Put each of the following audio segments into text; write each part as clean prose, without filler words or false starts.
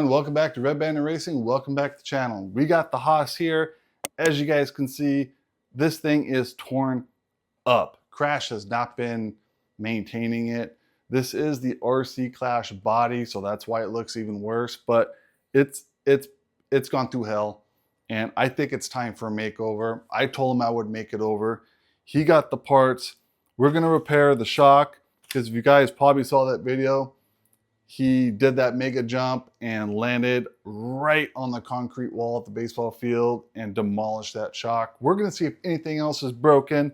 everyone, welcome back to Redbanditracing. Welcome back to the channel. We got the HOSS here. As you guys can see, this thing is torn up. Crash has not been maintaining it. This is the RC Clash body, so that's why it looks even worse, but it's gone through hell, and I think it's time for a makeover. I told him I would make it over. He got the parts. We're gonna repair the shock, because if you guys probably saw that video, he did that mega jump and landed right on the concrete wall at the baseball field and demolished that shock. We're going to see if anything else is broken,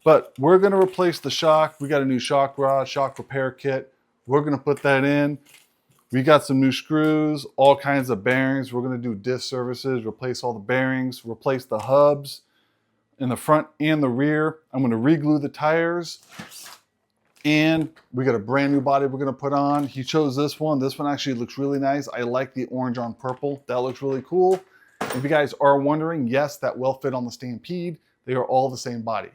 but we're going to replace the shock. We got a new shock rod, shock repair kit. We're going to put that in. We got some new screws, all kinds of bearings. We're going to do disc services, replace all the bearings, replace the hubs in the front and the rear. I'm going to re-glue the tires. And we got a brand new body we're gonna put on. He chose this one. This one actually looks really nice. I like the orange on purple. That looks really cool. If you guys are wondering, yes, that will fit on the Stampede. They are all the same body.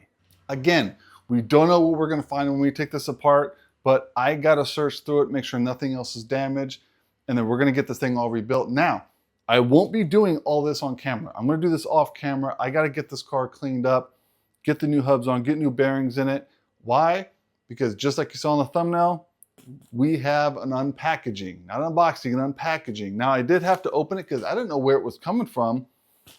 Again, we don't know what we're gonna find when we take this apart, but I gotta search through it, make sure nothing else is damaged, and then we're gonna get this thing all rebuilt. Now, I won't be doing all this on camera. I'm gonna do this off camera. I gotta get this car cleaned up, get the new hubs on, get new bearings in it. Why? Because just like you saw in the thumbnail, we have an unpackaging, not unboxing, an unpackaging. Now I did have to open it because I didn't know where it was coming from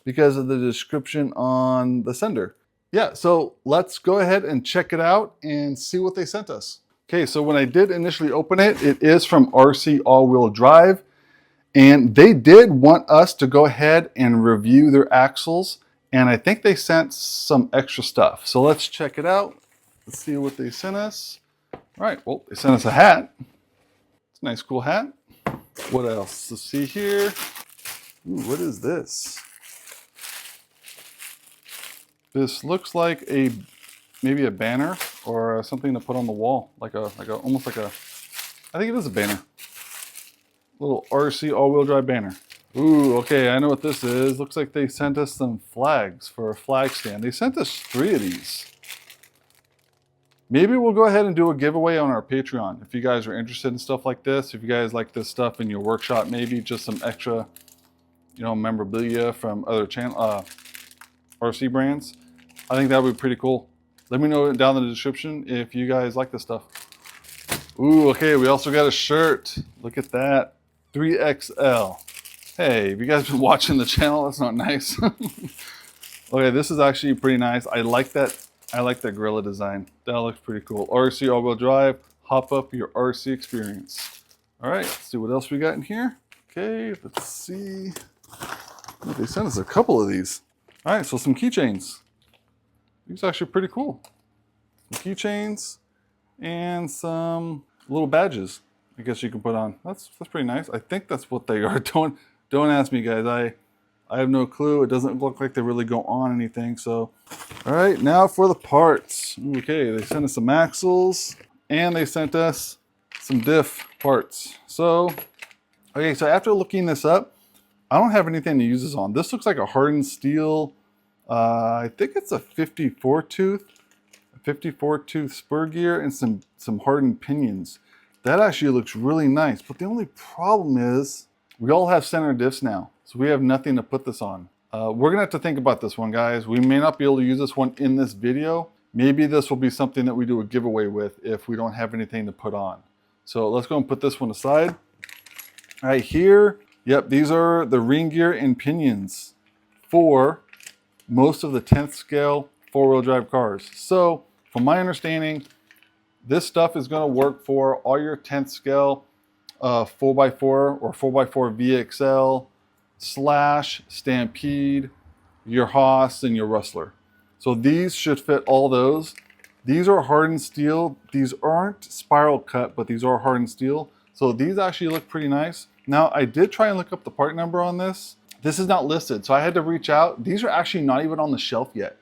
because of the description on the sender. Yeah, so let's go ahead and check it out and see what they sent us. Okay, so when I did initially open it, it is from RC All-Wheel Drive, and they did want us to go ahead and review their axles, and I think they sent some extra stuff. So let's check it out. Let's see what they sent us. All right, well, they sent us a hat. It's a nice, cool hat. What else? Let's see here. Ooh, what is this? This looks like maybe a banner or something to put on the wall, almost like a, I think it is a banner. Little RC all-wheel drive banner. Ooh, okay, I know what this is. Looks like they sent us some flags for a flag stand. They sent us 3 of these. Maybe we'll go ahead and do a giveaway on our Patreon. If you guys are interested in stuff like this, if you guys like this stuff in your workshop, maybe just some extra, memorabilia from other channel, RC brands. I think that would be pretty cool. Let me know down in the description if you guys like this stuff. Ooh, okay, we also got a shirt. Look at that, 3XL. Hey, have you guys been watching the channel? That's not nice. Okay, this is actually pretty nice. I like that gorilla design. That looks pretty cool. RC all-wheel drive, hop up your RC experience. All right, let's see what else we got in here. Okay, let's see. Oh, they sent us a couple of these. All right, so some keychains. These are actually pretty cool. Some keychains and some little badges, I guess you can put on. That's pretty nice. I think that's what they are. Don't ask me, guys. I have no clue. It doesn't look like they really go on anything. So, all right, now for the parts. Okay, they sent us some axles and they sent us some diff parts. So, okay, so after looking this up, I don't have anything to use this on. This looks like a hardened steel. I think it's a 54 tooth spur gear and some hardened pinions. That actually looks really nice. But the only problem is we all have center diffs now. So we have nothing to put this on. We're gonna have to think about this one, guys. We may not be able to use this one in this video. Maybe this will be something that we do a giveaway with if we don't have anything to put on. So let's go and put this one aside. All right, here, yep, these are the ring gear and pinions for most of the 10th scale 4-wheel drive cars. So from my understanding, this stuff is gonna work for all your 10th scale 4x4 or 4x4 VXL / Stampede, your HOSS, and your Rustler. So these should fit all those. These are hardened steel. These aren't spiral cut, but these are hardened steel. So these actually look pretty nice. Now I did try and look up the part number on this. This is not listed, so I had to reach out. These are actually not even on the shelf yet.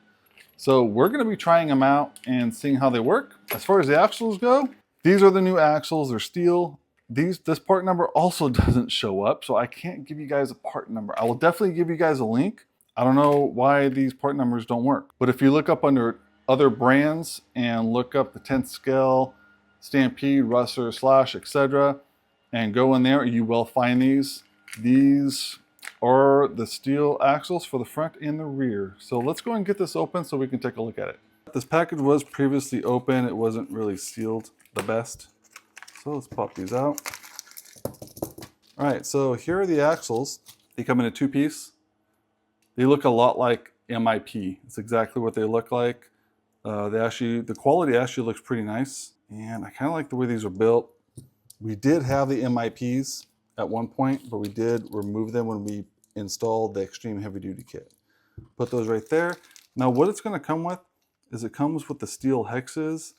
So we're gonna be trying them out and seeing how they work. As far as the axles go, these are the new axles, they're steel. This part number also doesn't show up, so I can't give you guys a part number. I will definitely give you guys a link. I don't know why these part numbers don't work, but if you look up under other brands and look up the 10th scale, Stampede, Rustler, / etc., and go in there, you will find these. These are the steel axles for the front and the rear. So let's go and get this open so we can take a look at it. This package was previously open. It wasn't really sealed the best. So let's pop these out. All right, so here are the axles. They come in a two-piece. They look a lot like MIP. It's exactly what they look like. The quality actually looks pretty nice. And I kind of like the way these are built. We did have the MIPs at one point, but we did remove them when we installed the Extreme Heavy Duty kit. Put those right there. Now what it's gonna come with is it comes with the steel hexes,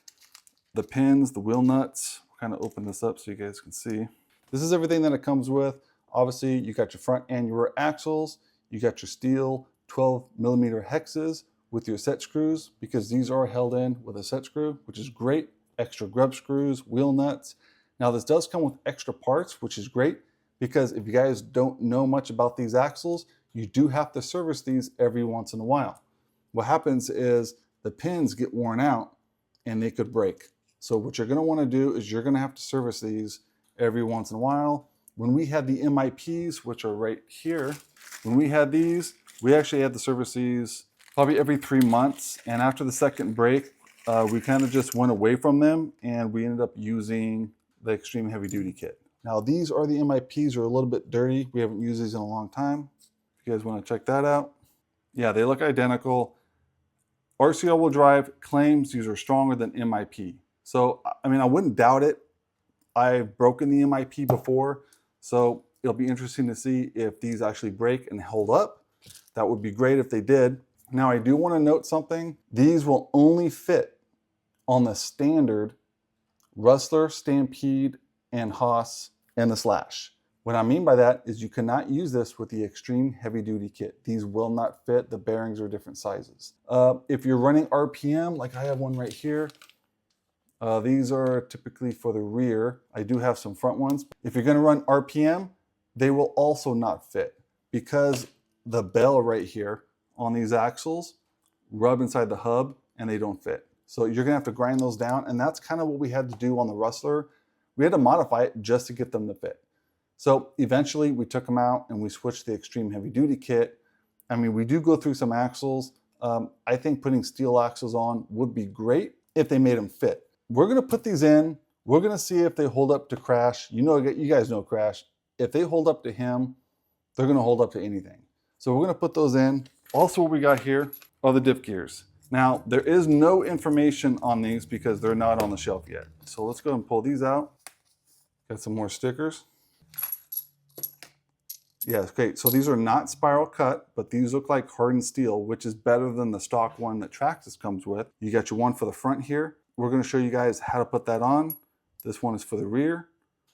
the pins, the wheel nuts. We'll kind of open this up so you guys can see. This is everything that it comes with. Obviously, you got your front and your rear axles. You got your steel 12mm hexes with your set screws, because these are held in with a set screw, which is great. Extra grub screws, wheel nuts. Now this does come with extra parts, which is great, because if you guys don't know much about these axles, you do have to service these every once in a while. What happens is the pins get worn out and they could break. So what you're gonna wanna do is you're gonna have to service these every once in a while. When we had the MIPs, which are right here, when we had these, we actually had to service these probably every 3 months. And after the second break, we kind of just went away from them and we ended up using the Extreme Heavy Duty kit. Now these are the MIPs, are a little bit dirty. We haven't used these in a long time. If you guys want to check that out. Yeah, they look identical. RC All-Wheel Drive claims these are stronger than MIP. So, I mean, I wouldn't doubt it. I've broken the MIP before, so it'll be interesting to see if these actually break and hold up. That would be great if they did. Now, I do want to note something. These will only fit on the standard Rustler, Stampede, and HOSS, and the Slash. What I mean by that is you cannot use this with the Extreme Heavy Duty kit. These will not fit. The bearings are different sizes. If you're running RPM, like I have one right here, these are typically for the rear. I do have some front ones. If you're gonna run RPM, they will also not fit, because the bell right here on these axles rub inside the hub and they don't fit. So you're gonna have to grind those down, and that's kind of what we had to do on the Rustler. We had to modify it just to get them to fit. So eventually we took them out and we switched the Extreme Heavy Duty kit. I mean, we do go through some axles. I think putting steel axles on would be great if they made them fit. We're gonna put these in. We're gonna see if they hold up to Crash. You guys know Crash. If they hold up to him, they're gonna hold up to anything. So we're gonna put those in. Also, what we got here are the diff gears. Now, there is no information on these because they're not on the shelf yet. So let's go and pull these out. Got some more stickers. Yeah, okay, so these are not spiral cut, but these look like hardened steel, which is better than the stock one that Traxxas comes with. You got your one for the front here. We're gonna show you guys how to put that on. This one is for the rear.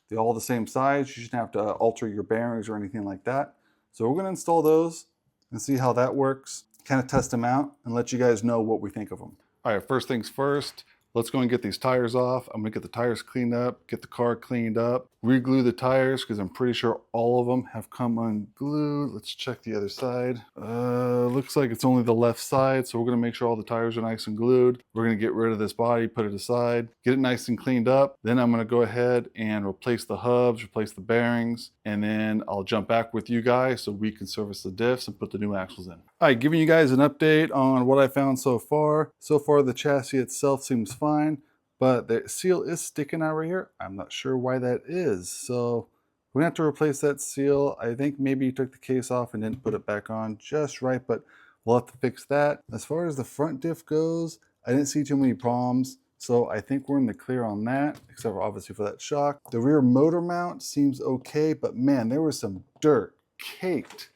They're all the same size. You shouldn't have to alter your bearings or anything like that. So we're gonna install those and see how that works, kind of test them out and let you guys know what we think of them. All right, first things first, let's go and get these tires off. I'm gonna get the tires cleaned up, get the car cleaned up, re-glue the tires because I'm pretty sure all of them have come unglued. Let's check the other side. Looks like it's only the left side, so we're gonna make sure all the tires are nice and glued. We're gonna get rid of this body, put it aside, get it nice and cleaned up. Then I'm gonna go ahead and replace the hubs, replace the bearings, and then I'll jump back with you guys so we can service the diffs and put the new axles in. All right, giving you guys an update on what I found so far. So far, the chassis itself seems fine, but the seal is sticking out right here. I'm not sure why that is. So we're gonna have to replace that seal. I think maybe you took the case off and didn't put it back on just right, but we'll have to fix that. As far as the front diff goes, I didn't see too many problems. So I think we're in the clear on that, except for obviously for that shock. The rear motor mount seems okay, but man, there was some dirt caked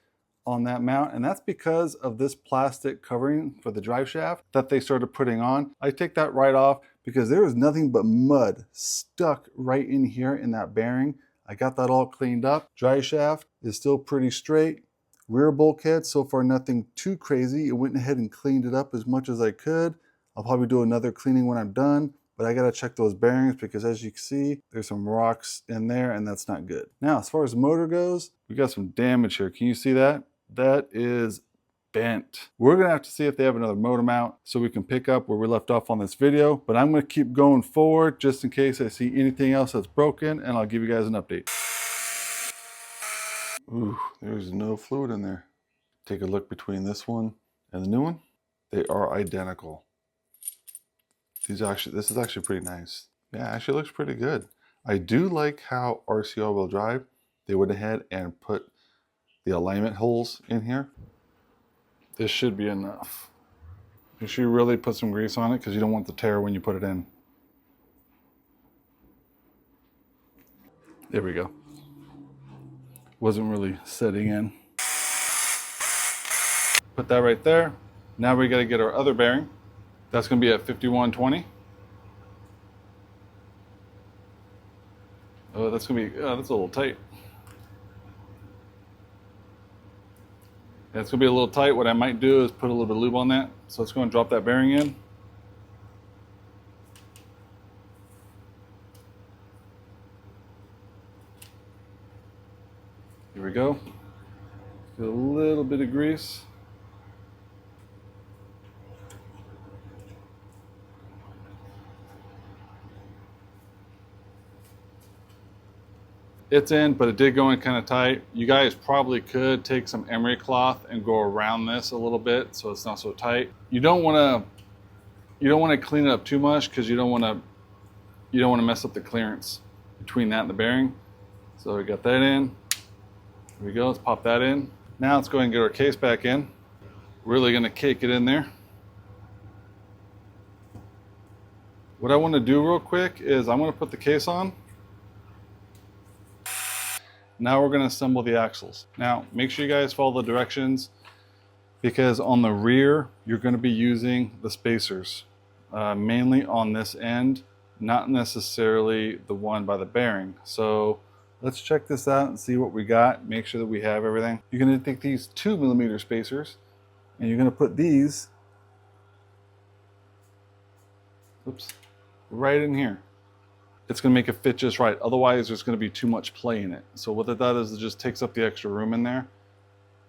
on that mount, and that's because of this plastic covering for the drive shaft that they started putting on. I take that right off because there was nothing but mud stuck right in here in that bearing. I got that all cleaned up. Drive shaft is still pretty straight. Rear bulkhead, so far nothing too crazy. I went ahead and cleaned it up as much as I could. I'll probably do another cleaning when I'm done, but I gotta check those bearings because as you can see, there's some rocks in there and that's not good. Now, as far as the motor goes, we got some damage here. Can you see that? That is bent. We're gonna have to see if they have another motor mount so we can pick up where we left off on this video, but I'm gonna keep going forward just in case I see anything else that's broken and I'll give you guys an update. Ooh, there's no fluid in there. Take a look between this one and the new one. They are identical. This is actually pretty nice. Yeah, actually looks pretty good. I do like how RC all-wheel drive, they went ahead and put the alignment holes in here. This should be enough. You should really put some grease on it because you don't want the tear when you put it in. There we go. Wasn't really setting in. Put that right there. Now we got to get our other bearing. That's going to be at 5120. Oh, that's going to be, that's a little tight. Yeah, it's going to be a little tight. What I might do is put a little bit of lube on that. So let's go and drop that bearing in. Here we go. Get a little bit of grease. It's in, but it did go in kind of tight. You guys probably could take some emery cloth and go around this a little bit so it's not so tight. You don't want to clean it up too much because you don't want to mess up the clearance between that and the bearing. So we got that in. Here we go. Let's pop that in. Now let's go ahead and get our case back in. Really going to cake it in there. What I want to do real quick is I'm going to put the case on. Now we're going to assemble the axles. Now make sure you guys follow the directions because on the rear you're going to be using the spacers, mainly on this end, not necessarily the one by the bearing. So let's check this out and see what we got. Make sure that we have everything. You're going to take these 2mm spacers and you're going to put these, oops, right in here. It's going to make it fit just right. Otherwise, there's going to be too much play in it. So what that does is it just takes up the extra room in there.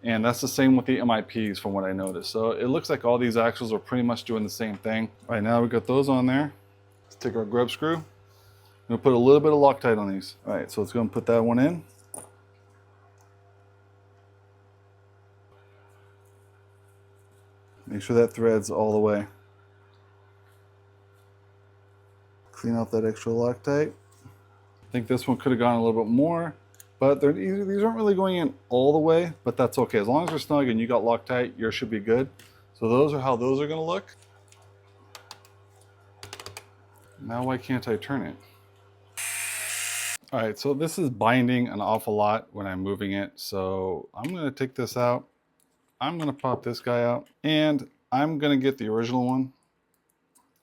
And that's the same with the MIPs from what I noticed. So it looks like all these axles are pretty much doing the same thing. All right, now we got those on there. Let's take our grub screw. I'm going to put a little bit of Loctite on these. All right, so let's go and put that one in. Make sure that threads all the way. Clean off that extra Loctite. I think this one could have gone a little bit more, but these aren't really going in all the way, but that's okay. As long as they're snug and you got Loctite, yours should be good. So those are how those are going to look. Now why can't I turn it? All right, so this is binding an awful lot when I'm moving it. So I'm going to take this out. I'm going to pop this guy out and I'm going to get the original one.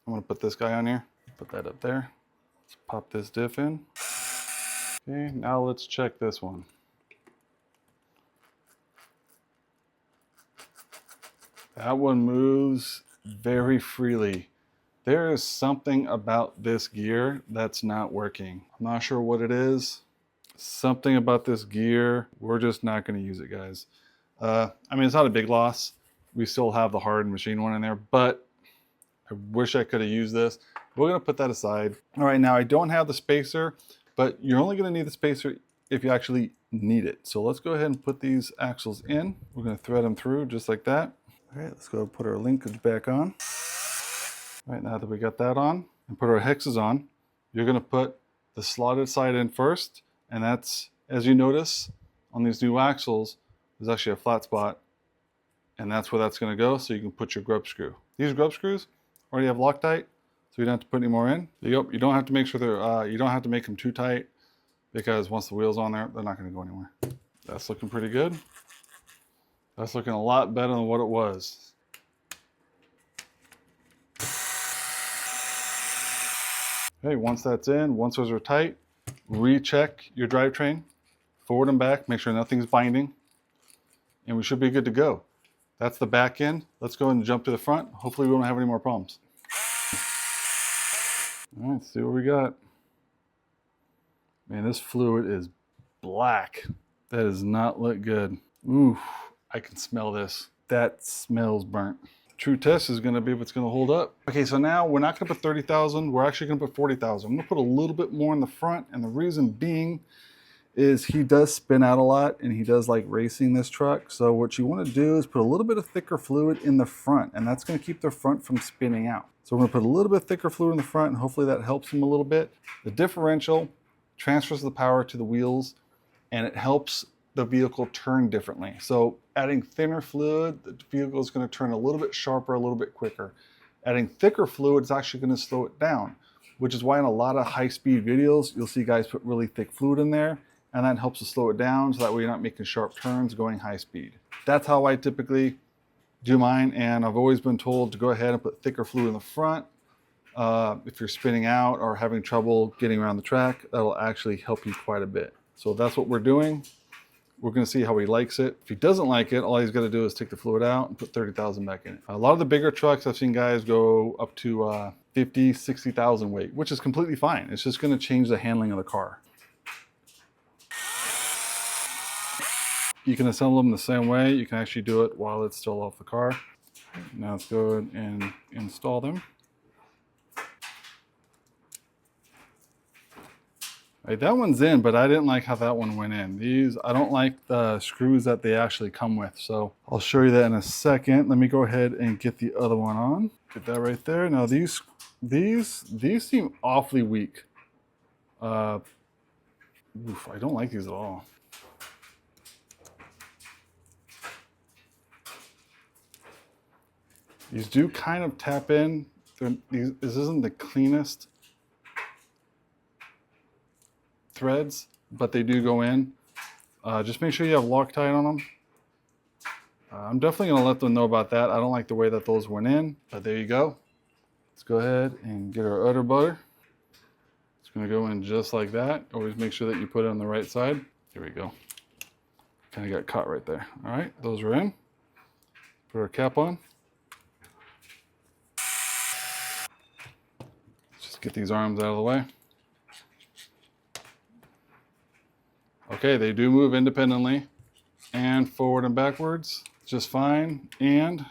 I'm going to put this guy on here. Put that up there. Let's pop this diff in. Okay, now let's check this one. That one moves very freely. There is something about this gear that's not working. I'm not sure what it is. Something about this gear. We're just not going to use it, guys. I mean, it's not a big loss. We still have the hardened machine one in there, but I wish I could have used this. We're going to put that aside. All right, now I don't have the spacer, but you're only going to need the spacer if you actually need it. So let's go ahead and put these axles in. We're going to thread them through just like that. All right, let's go put our linkage back on. All right, now that we got that on and put our hexes on, you're going to put the slotted side in first. And that's, as you notice on these new axles, there's actually a flat spot. And that's where that's going to go. So you can put your grub screw. These grub screws already have Loctite, so you don't have to put any more in. You don't have to make sure they're, you don't have to make them too tight because once the wheel's on there, they're not going to go anywhere. That's looking pretty good. That's looking a lot better than what it was. Okay, once that's in, once those are tight, recheck your drivetrain, forward and back, make sure nothing's binding, and we should be good to go. That's the back end. Let's go and jump to the front. Hopefully we won't have any more problems. All right, let's see what we got. Man, this fluid is black. That does not look good. Ooh, I can smell this. That smells burnt. True test is gonna be if it's gonna hold up. Okay, so now we're not gonna put 30,000, we're actually gonna put 40,000. I'm gonna put a little bit more in the front, and the reason being is he does spin out a lot, and he does like racing this truck. So what you want to do is put a little bit of thicker fluid in the front, and that's going to keep the front from spinning out. So we're going to put a little bit thicker fluid in the front, and hopefully that helps him a little bit. The differential transfers the power to the wheels, and it helps the vehicle turn differently. So adding thinner fluid, the vehicle is going to turn a little bit sharper, a little bit quicker. Adding thicker fluid is actually going to slow it down, which is why in a lot of high-speed videos, you'll see guys put really thick fluid in there, and that helps to slow it down so that way you're not making sharp turns going high speed. That's how I typically do mine, and I've always been told to go ahead and put thicker fluid in the front. If you're spinning out or having trouble getting around the track, that'll actually help you quite a bit. So that's what we're doing. We're going to see how he likes it. If he doesn't like it, all he's got to do is take the fluid out and put 30,000 back in it. A lot of the bigger trucks, I've seen guys go up to 50, 60,000 weight, which is completely fine. It's just going to change the handling of the car. You can assemble them the same way. You can actually do it while it's still off the car. Now let's go ahead and install them. Right, that one's in, but I didn't like how that one went in. These, I don't like the screws that they actually come with. So I'll show you that in a second. Let me go ahead and get the other one on. Get that right there. Now these seem awfully weak. I don't like these at all. These do kind of tap in. This isn't the cleanest threads, but they do go in. Just make sure you have Loctite on them. I'm definitely going to let them know about that. I don't like the way that those went in, but there you go. Let's go ahead and get our udder butter. It's going to go in just like that. Always make sure that you put it on the right side. Here we go. Kind of got caught right there. All right, those are in. Put our cap on. Get these arms out of the way. Okay, they do move independently and forward and backwards just fine, and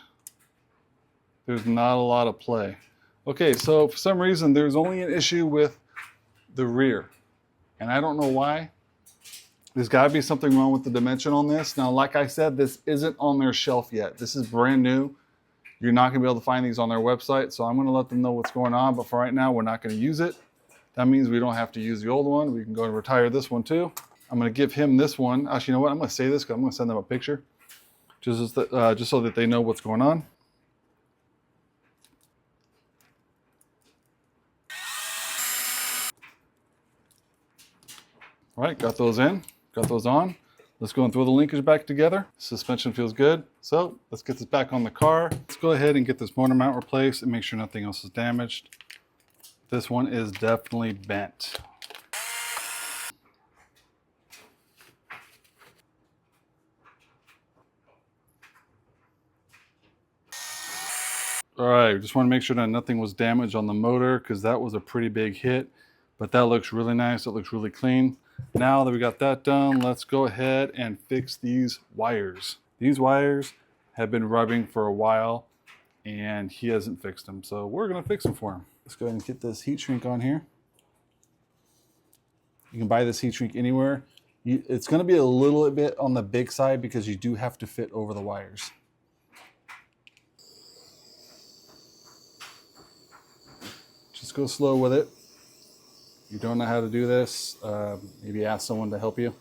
there's not a lot of play. Okay, so for some reason there's only an issue with the rear, and I don't know why. There's got to be something wrong with the dimension on this. Now, like I said, this isn't on their shelf yet. This is brand new. You're not going to be able to find these on their website, so I'm going to let them know what's going on, but for right now, we're not going to use it. That means we don't have to use the old one. We can go and retire this one too. I'm going to give him this one. Actually, you know what? I'm going to say this because I'm going to send them a picture just so that they know what's going on. All right, got those in, got those on. Let's go and throw the linkage back together. Suspension feels good. So let's get this back on the car. Let's go ahead and get this motor mount replaced and make sure nothing else is damaged. This one is definitely bent. All right, just want to make sure that nothing was damaged on the motor because that was a pretty big hit, but that looks really nice. It looks really clean. Now that we got that done, let's go ahead and fix these wires. These wires have been rubbing for a while and he hasn't fixed them. So we're gonna fix them for him. Let's go ahead and get this heat shrink on here. You can buy this heat shrink anywhere. It's gonna be a little bit on the big side because you do have to fit over the wires. Just go slow with it. You don't know how to do this, maybe ask someone to help you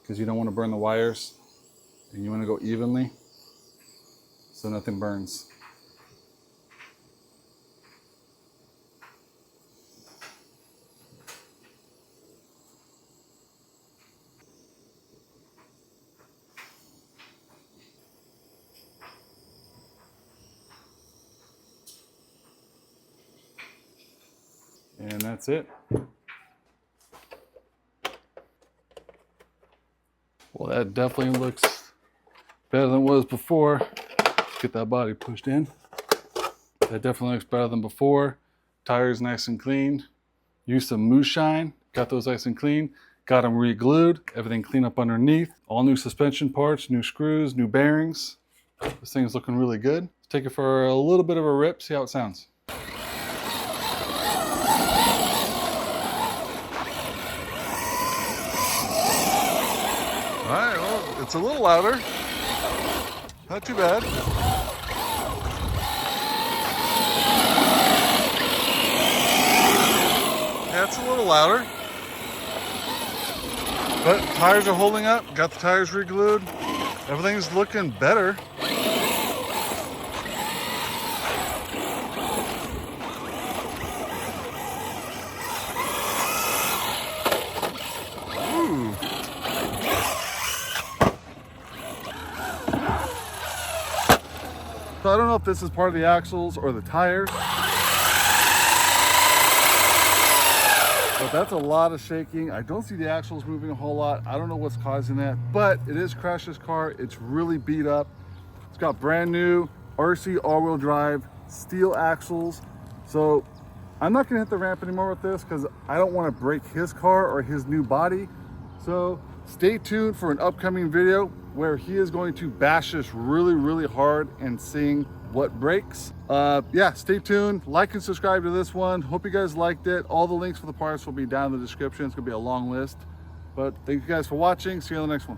because you don't want to burn the wires and you want to go evenly so nothing burns. And that's it. Well, that definitely looks better than it was before. Let's get that body pushed in. That definitely looks better than before. Tires nice and clean. Used some Moose Shine, got those nice and clean. Got them re-glued, everything clean up underneath. All new suspension parts, new screws, new bearings. This thing is looking really good. Let's take it for a little bit of a rip, see how it sounds. It's a little louder. Not too bad. Yeah, it's a little louder. But tires are holding up. Got the tires re-glued. Everything's looking better. Ooh. So I don't know if this is part of the axles or the tires. But that's a lot of shaking. I don't see the axles moving a whole lot. I don't know what's causing that, but it is Crash's car. It's really beat up. It's got brand new RC all-wheel drive steel axles. So I'm not gonna hit the ramp anymore with this because I don't want to break his car or his new body. So stay tuned for an upcoming video where he is going to bash this really, really hard and seeing what breaks. Yeah, stay tuned, like and subscribe to this one. Hope you guys liked it. All the links for the parts will be down in the description. It's gonna be a long list, but thank you guys for watching. See you on the next one.